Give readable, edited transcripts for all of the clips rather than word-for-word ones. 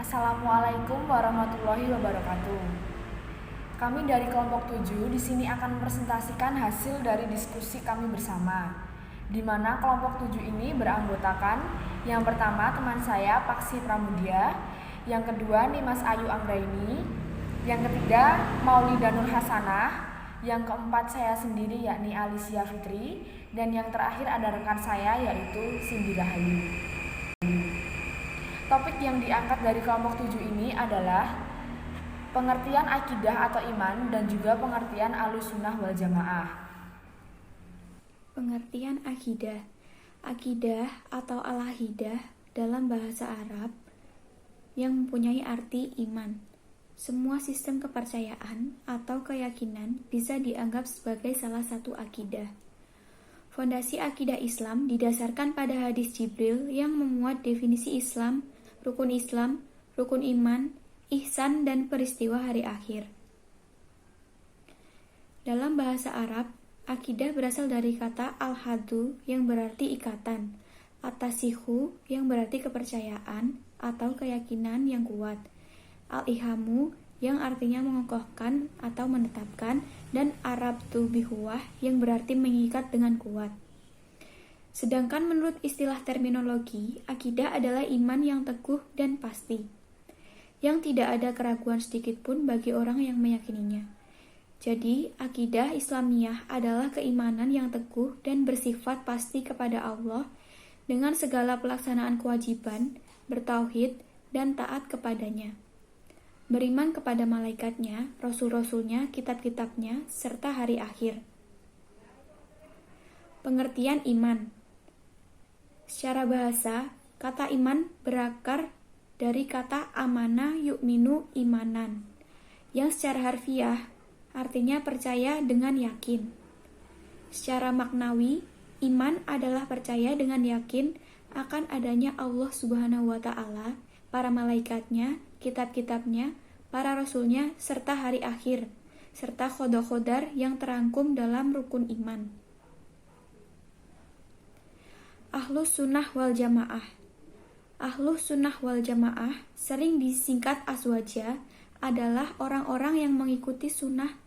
Assalamualaikum warahmatullahi wabarakatuh. Kami dari kelompok 7 di sini akan mempresentasikan hasil dari diskusi kami bersama, di mana kelompok 7 ini beranggotakan yang pertama teman saya Paksi Pramudia, yang kedua Nimas Ayu Anggraini, yang ketiga Maulida Nur Hasanah, yang keempat saya sendiri yakni Alicia Fitri, dan yang terakhir ada rekan saya yaitu Cindy Rahayu. Topik yang diangkat dari kelompok 7 ini adalah pengertian akidah atau iman dan juga pengertian Ahlussunnah wal Jamaah. Pengertian akidah. Akidah atau al-aqidah dalam bahasa Arab yang mempunyai arti iman. Semua sistem kepercayaan atau keyakinan bisa dianggap sebagai salah satu akidah. Fondasi akidah Islam didasarkan pada hadis Jibril yang memuat definisi Islam, rukun iman, ihsan, dan peristiwa hari akhir. Dalam bahasa Arab, akidah berasal dari kata al-hadu yang berarti ikatan, at-tasihu yang berarti kepercayaan atau keyakinan yang kuat, al-ihamu yang artinya mengokohkan atau menetapkan, dan arabtu bihuwah yang berarti mengikat dengan kuat. Sedangkan menurut istilah terminologi, akidah adalah iman yang teguh dan pasti, yang tidak ada keraguan sedikit pun bagi orang yang meyakininya. Jadi, akidah Islamiyah adalah keimanan yang teguh dan bersifat pasti kepada Allah dengan segala pelaksanaan kewajiban, bertauhid, dan taat kepadanya. Beriman kepada malaikatnya, rasul-rasulnya, kitab-kitabnya, serta hari akhir. Pengertian iman. Secara bahasa, kata iman berakar dari kata amana yu'minu imanan, yang secara harfiah artinya percaya dengan yakin. Secara maknawi, iman adalah percaya dengan yakin akan adanya Allah Subhanahu wa Ta'ala, para malaikatnya, kitab-kitabnya, para rasulnya, serta hari akhir, serta qada-qadar yang terangkum dalam rukun iman. Ahlussunnah wal Jamaah. Ahlussunnah wal Jamaah sering disingkat aswaja adalah orang-orang yang mengikuti sunnah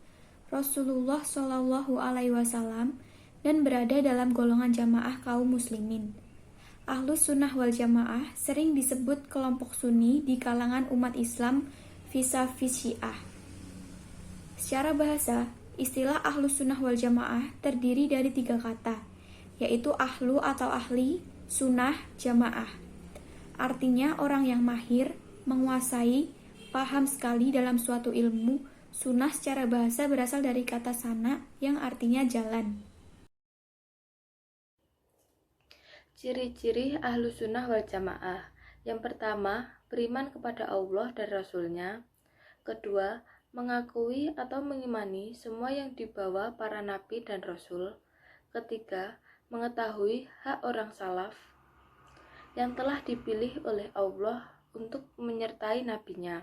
Rasulullah Shallallahu Alaihi Wasallam dan berada dalam golongan jamaah kaum muslimin. Ahlussunnah wal Jamaah sering disebut kelompok Sunni di kalangan umat Islam vis-a-vis Syiah. Secara bahasa, istilah Ahlussunnah wal Jamaah terdiri dari 3 kata, yaitu ahlu atau ahli, sunnah, jamaah. Artinya orang yang mahir, menguasai, paham sekali dalam suatu ilmu. Sunnah secara bahasa berasal dari kata sana yang artinya jalan. Ciri-ciri Ahlussunnah wal Jamaah. Yang pertama, beriman kepada Allah dan Rasul-Nya. Kedua, mengakui atau mengimani semua yang dibawa para nabi dan rasul. Ketiga, mengetahui hak orang salaf yang telah dipilih oleh Allah untuk menyertai nabinya.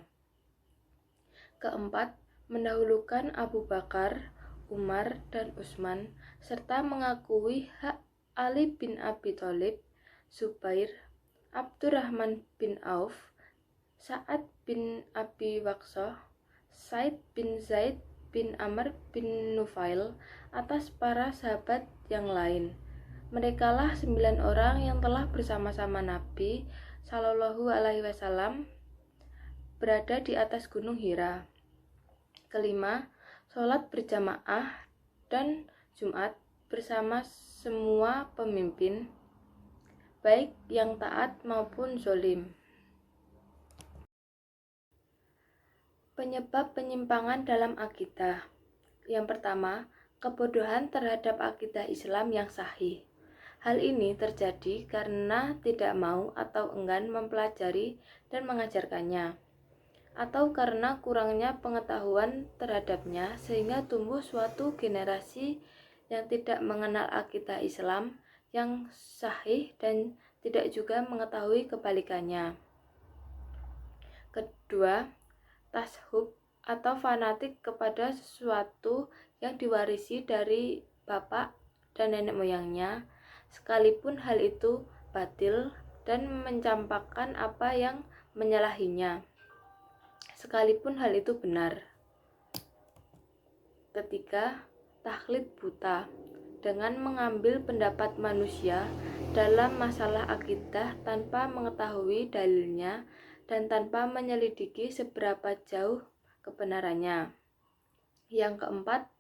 Keempat, mendahulukan Abu Bakar, Umar, dan Utsman, serta mengakui hak Ali bin Abi Thalib, Zubair, Abdurrahman bin Auf, Sa'ad bin Abi Waqqas, Said bin Zaid bin Amr bin Nufail atas para sahabat yang lain. Merekalah 9 orang yang telah bersama-sama Nabi Shallallahu Alaihi Wasallam berada di atas Gunung Hira. Kelima, sholat berjamaah dan Jumat bersama semua pemimpin, baik yang taat maupun zolim. Penyebab penyimpangan dalam akidah. Yang pertama, kebodohan terhadap akidah Islam yang sahih. Hal ini terjadi karena tidak mau atau enggan mempelajari dan mengajarkannya, atau karena kurangnya pengetahuan terhadapnya sehingga tumbuh suatu generasi yang tidak mengenal akidah Islam yang sahih dan tidak juga mengetahui kebalikannya. Kedua, tashub atau fanatik kepada sesuatu yang diwarisi dari bapak dan nenek moyangnya, sekalipun hal itu batil dan mencampakkan apa yang menyalahinya, sekalipun hal itu benar. Ketiga, taklid buta, dengan mengambil pendapat manusia dalam masalah akidah tanpa mengetahui dalilnya dan tanpa menyelidiki seberapa jauh kebenarannya. Yang keempat,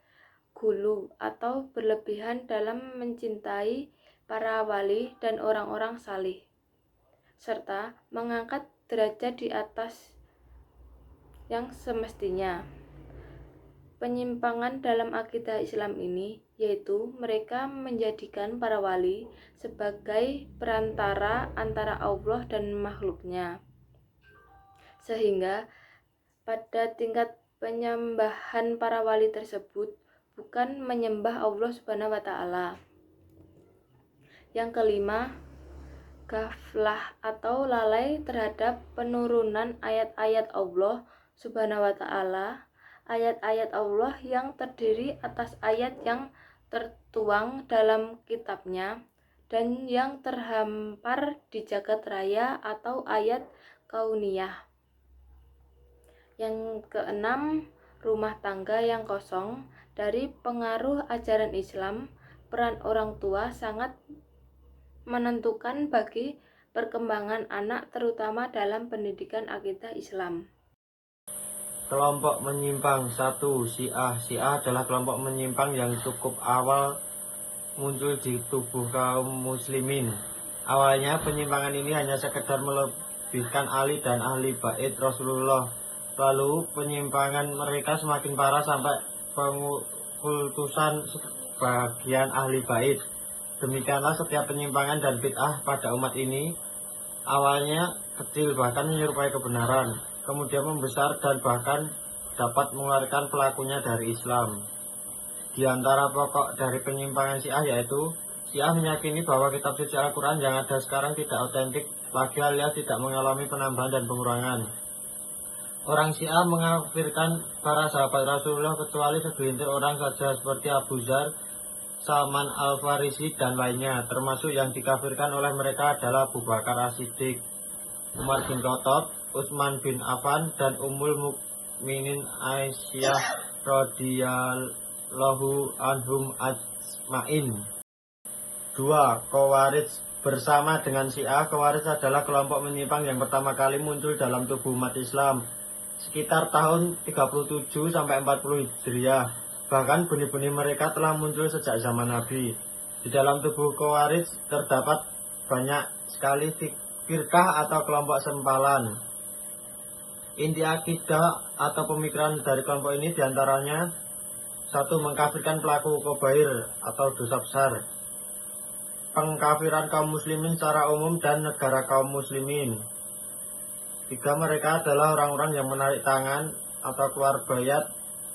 gulu atau berlebihan dalam mencintai para wali dan orang-orang salih, serta mengangkat derajat di atas yang semestinya. Penyimpangan dalam akidah Islam ini yaitu mereka menjadikan para wali sebagai perantara antara Allah dan makhluknya, sehingga pada tingkat penyembahan para wali tersebut bukan menyembah Allah Subhanahu wa Ta'ala. Yang kelima, ghaflah atau lalai terhadap penurunan ayat-ayat Allah Subhanahu wa Ta'ala, ayat-ayat Allah yang terdiri atas ayat yang tertuang dalam kitabnya dan yang terhampar di jagat raya atau ayat kauniyah. Yang keenam, rumah tangga yang kosong. Dari pengaruh ajaran Islam, peran orang tua sangat menentukan bagi perkembangan anak, terutama dalam pendidikan akidah Islam. Kelompok menyimpang 1. Syiah. Syiah adalah kelompok menyimpang yang cukup awal muncul di tubuh kaum muslimin. Awalnya penyimpangan ini hanya sekedar melebihkan Ali dan ahli bait Rasulullah. Lalu penyimpangan mereka semakin parah sampai pengkultusan sebagian ahli bait. Demikianlah setiap penyimpangan dan bid'ah pada umat ini awalnya kecil bahkan menyerupai kebenaran, kemudian membesar dan bahkan dapat mengeluarkan pelakunya dari Islam. Di antara pokok dari penyimpangan Syiah yaitu Syiah meyakini bahwa kitab suci Al-Quran yang ada sekarang tidak otentik lagi alias tidak mengalami penambahan dan pengurangan. Orang Syiah mengkafirkan para sahabat Rasulullah kecuali segelintir orang saja seperti Abu Dzar, Salman Al-Farisi dan lainnya. Termasuk yang dikafirkan oleh mereka adalah Abu Bakar As-Siddiq, Umar bin Khattab, Utsman bin Affan dan Ummul Mukminin Aisyah radhiyallahu anhum ajmain. 2. Khawarij. Bersama dengan Syiah, Khawarij adalah kelompok menyimpang yang pertama kali muncul dalam tubuh umat Islam sekitar tahun 37 sampai 40 Hijriah. Bahkan benih-benih mereka telah muncul sejak zaman Nabi. Di dalam tubuh Khawarij terdapat banyak sekali firqah atau kelompok sempalan. Inti akidah atau pemikiran dari kelompok ini diantaranya: 1. Mengkafirkan pelaku kabair atau dosa besar, pengkafiran kaum muslimin secara umum dan negara kaum muslimin. 3. Mereka adalah orang-orang yang menarik tangan atau keluar bayat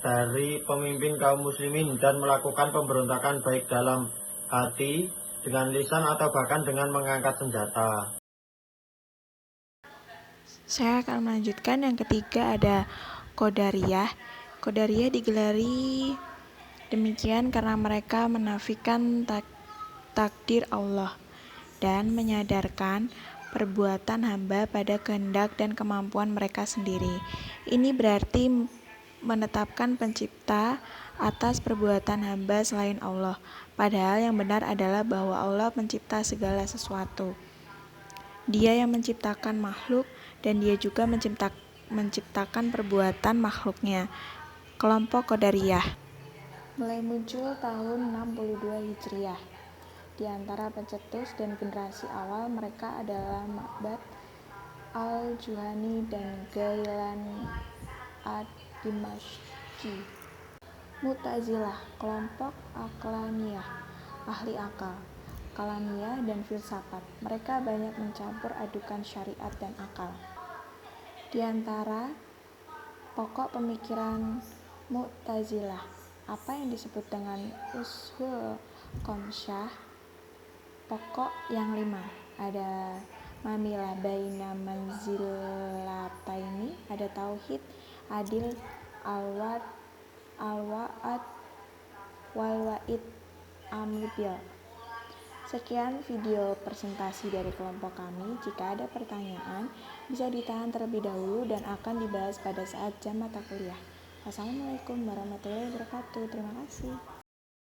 dari pemimpin kaum muslimin dan melakukan pemberontakan baik dalam hati, dengan lisan atau bahkan dengan mengangkat senjata. Saya akan melanjutkan. Yang ketiga ada Qadariyah. Qadariyah digelari demikian karena mereka menafikan takdir Allah dan menyadarkan perbuatan hamba pada kehendak dan kemampuan mereka sendiri. Ini berarti menetapkan pencipta atas perbuatan hamba selain Allah, padahal yang benar adalah bahwa Allah pencipta segala sesuatu. Dia yang menciptakan makhluk dan dia juga menciptakan perbuatan makhluknya. Kelompok Qadariyah mulai muncul tahun 62 Hijriah. Di antara pencetus dan generasi awal mereka adalah Ma'bad Al-Juhani dan Ghailan Ad-Dimashqi. Mu'tazilah, kelompok Aqlaniyah, ahli akal, kalamiyah dan filsafat. Mereka banyak mencampur adukan syariat dan akal. Di antara pokok pemikiran Mu'tazilah, apa yang disebut dengan ushul khamsyah, pokok yang 5, ada mamilah baina manzilataini, ada tauhid, adil, al-wa'ad wal wa'id, amr bil. Sekian video presentasi dari kelompok kami. Jika ada pertanyaan, bisa ditahan terlebih dahulu dan akan dibahas pada saat jam mata kuliah. Wassalamualaikum warahmatullahi wabarakatuh. Terima kasih.